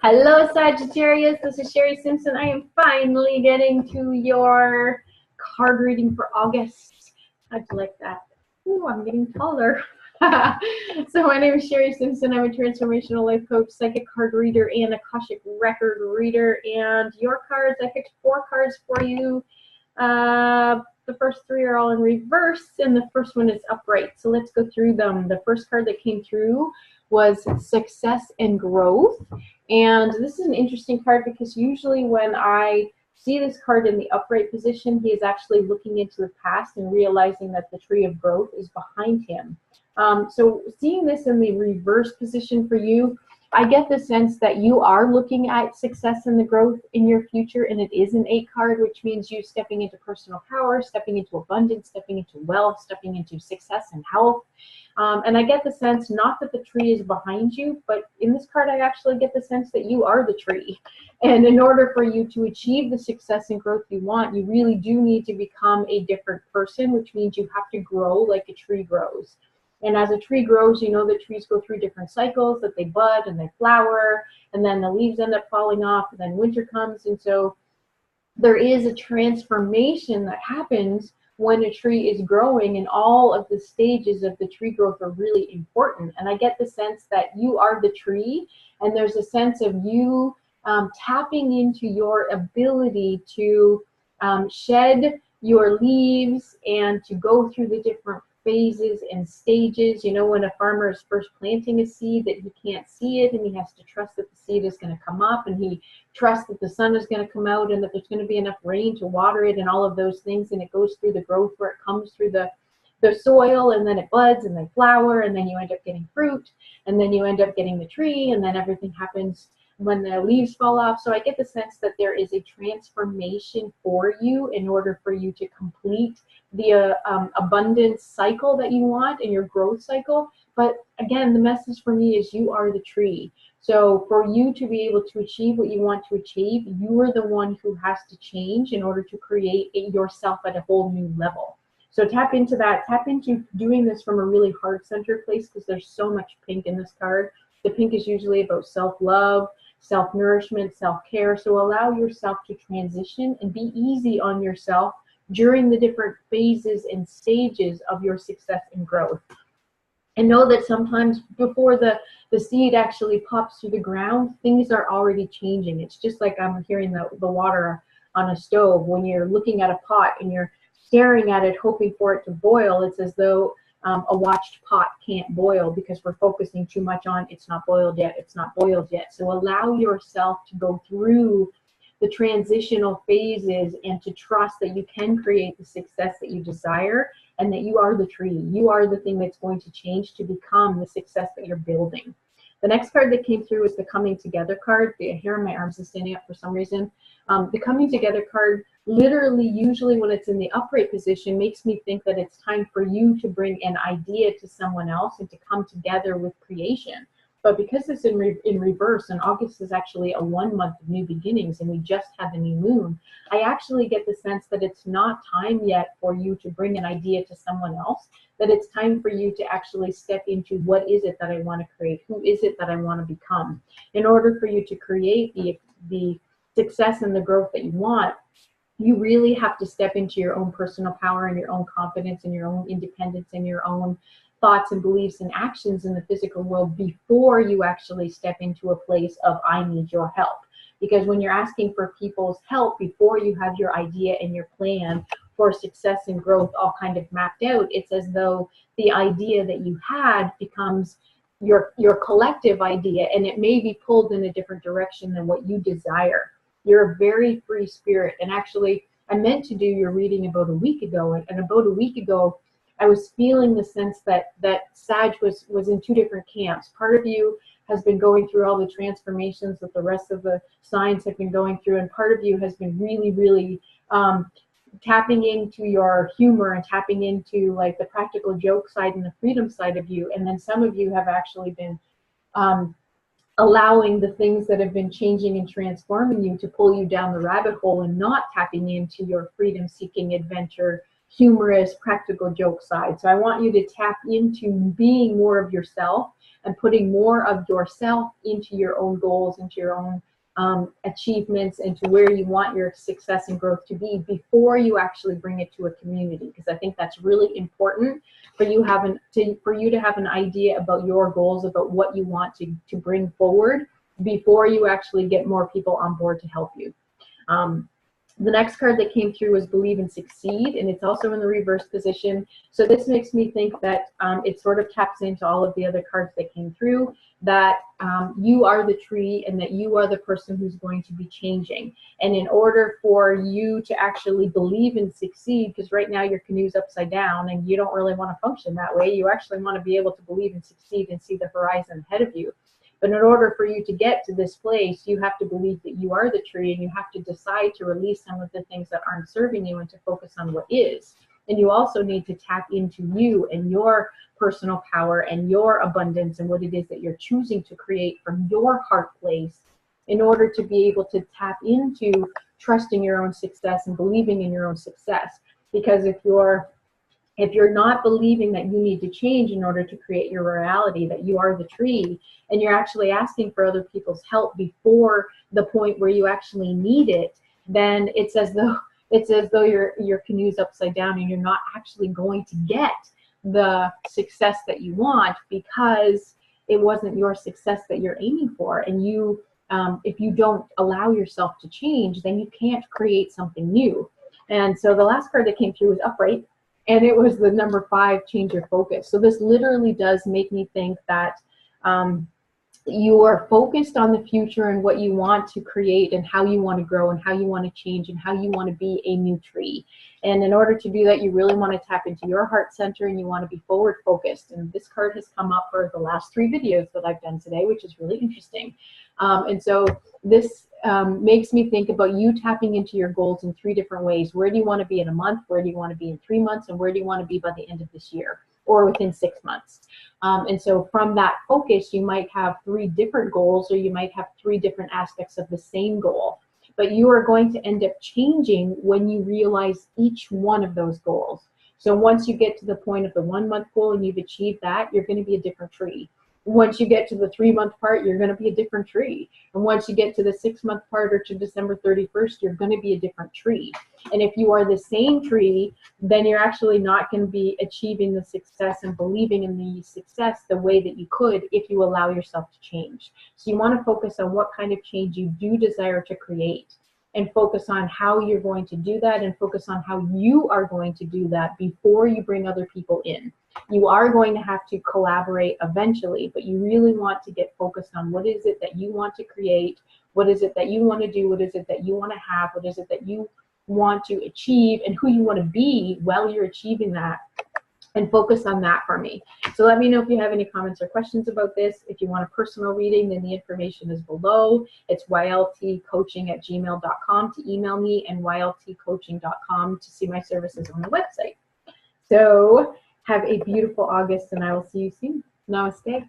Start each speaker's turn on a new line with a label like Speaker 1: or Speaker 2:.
Speaker 1: Hello, Sagittarius. This is Sherry Simpson. I am finally getting to your card reading for August. How'd you like that? Ooh, I'm getting taller. So my name is Sherry Simpson. I'm a transformational life coach, psychic card reader, and Akashic Record Reader. And your cards, I picked 4 cards for you. The first 3 are all in reverse, and the first one is upright. So let's go through them. The first card that came through was success and growth. And this is an interesting card because usually when I see this card in the upright position, he is actually looking into the past and realizing that the tree of growth is behind him. So seeing this in the reverse position for you, I get the sense that you are looking at success and the growth in your future, and it is an 8 card, which means you stepping into personal power, stepping into abundance, stepping into wealth, stepping into success and health. And I get the sense, not that the tree is behind you, but in this card, I actually get the sense that you are the tree. And in order for you to achieve the success and growth you want, you really do need to become a different person, which means you have to grow like a tree grows. And as a tree grows, you know that trees go through different cycles, that they bud and they flower, and then the leaves end up falling off, and then winter comes. And so there is a transformation that happens when a tree is growing, and all of the stages of the tree growth are really important. And I get the sense that you are the tree, and there's a sense of you tapping into your ability to shed your leaves and to go through the different phases and stages. You know, when a farmer is first planting a seed, that he can't see it, and he has to trust that the seed is going to come up, and he trusts that the sun is going to come out, and that there's going to be enough rain to water it, and all of those things. And it goes through the growth where it comes through the soil, and then it buds and they flower, and then you end up getting fruit, and then you end up getting the tree, and then everything happens when the leaves fall off. So I get the sense that there is a transformation for you in order for you to complete the abundance cycle that you want in your growth cycle. But again, the message for me is you are the tree. So for you to be able to achieve what you want to achieve, you are the one who has to change in order to create yourself at a whole new level. So tap into that. Tap into doing this from a really heart-centered place, because there's so much pink in this card. The pink is usually about self-love, self-nourishment, self-care. So allow yourself to transition and be easy on yourself during the different phases and stages of your success and growth. And know that sometimes before the seed actually pops through the ground, things are already changing. It's just like I'm hearing the water on a stove. When you're looking at a pot and you're staring at it hoping for it to boil, it's as though a watched pot can't boil, because we're focusing too much on it's not boiled yet, it's not boiled yet. So allow yourself to go through the transitional phases and to trust that you can create the success that you desire, and that you are the tree. You are the thing that's going to change to become the success that you're building. The next card that came through was the Coming Together card. The hair on my arms is standing up for some reason. The Coming Together card, literally, usually when it's in the upright position, makes me think that it's time for you to bring an idea to someone else and to come together with creation. But because it's in reverse, and August is actually a 1 month of new beginnings, and we just had the new moon, I actually get the sense that it's not time yet for you to bring an idea to someone else, that it's time for you to actually step into what is it that I want to create, who is it that I want to become. In order for you to create the success and the growth that you want, you really have to step into your own personal power and your own confidence and your own independence and your own thoughts and beliefs and actions in the physical world before you actually step into a place of I need your help. Because when you're asking for people's help before you have your idea and your plan for success and growth all kind of mapped out, it's as though the idea that you had becomes your collective idea, and it may be pulled in a different direction than what you desire. You're a very free spirit. And actually, I meant to do your reading about a week ago, and about a week ago, I was feeling the sense that Sag was in 2 different camps. Part of you has been going through all the transformations that the rest of the signs have been going through, and part of you has been really, really tapping into your humor and tapping into like the practical joke side and the freedom side of you. And then some of you have actually been allowing the things that have been changing and transforming you to pull you down the rabbit hole, and not tapping into your freedom-seeking, adventure, humorous, practical joke side. So I want you to tap into being more of yourself and putting more of yourself into your own goals, into your own achievements, into where you want your success and growth to be before you actually bring it to a community. Because I think that's really important for you to have an idea about your goals, about what you want to bring forward before you actually get more people on board to help you. The next card that came through was Believe and Succeed, and it's also in the reverse position. So this makes me think that it sort of taps into all of the other cards that came through, that you are the tree and that you are the person who's going to be changing. And in order for you to actually believe and succeed, because right now your canoe's upside down and you don't really want to function that way, you actually want to be able to believe and succeed and see the horizon ahead of you. But in order for you to get to this place, you have to believe that you are the tree, and you have to decide to release some of the things that aren't serving you and to focus on what is. And you also need to tap into you and your personal power and your abundance and what it is that you're choosing to create from your heart place in order to be able to tap into trusting your own success and believing in your own success. Because if you're not believing that you need to change in order to create your reality, that you are the tree, and you're actually asking for other people's help before the point where you actually need it, then it's as though your canoe's upside down and you're not actually going to get the success that you want, because it wasn't your success that you're aiming for. And you, if you don't allow yourself to change, then you can't create something new. And so the last card that came through was Upright. And it was the number 5, change your focus. So this literally does make me think that you are focused on the future and what you want to create and how you want to grow and how you want to change and how you want to be a new tree. And in order to do that, you really want to tap into your heart center and you want to be forward focused. And this card has come up for the last 3 videos that I've done today, which is really interesting. And so this makes me think about you tapping into your goals in 3 different ways. Where do you want to be in a month? Where do you want to be in 3 months? And where do you want to be by the end of this year or within 6 months? And so from that focus, you might have 3 different goals, or you might have 3 different aspects of the same goal. But you are going to end up changing when you realize each one of those goals. So once you get to the point of the 1-month goal and you've achieved that, you're going to be a different tree. Once you get to the 3-month part, you're going to be a different tree. And once you get to the 6-month part, or to December 31st, you're going to be a different tree. And if you are the same tree, then you're actually not going to be achieving the success and believing in the success the way that you could if you allow yourself to change. So you want to focus on what kind of change you do desire to create, and focus on how you're going to do that, and focus on how you are going to do that before you bring other people in. You are going to have to collaborate eventually, but you really want to get focused on what is it that you want to create, what is it that you want to do, what is it that you want to have, what is it that you want to achieve, and who you want to be while you're achieving that, and focus on that for me. So let me know if you have any comments or questions about this. If you want a personal reading, then the information is below. It's yltcoaching@gmail.com to email me, and yltcoaching.com to see my services on the website. So have a beautiful August, and I will see you soon. Namaste.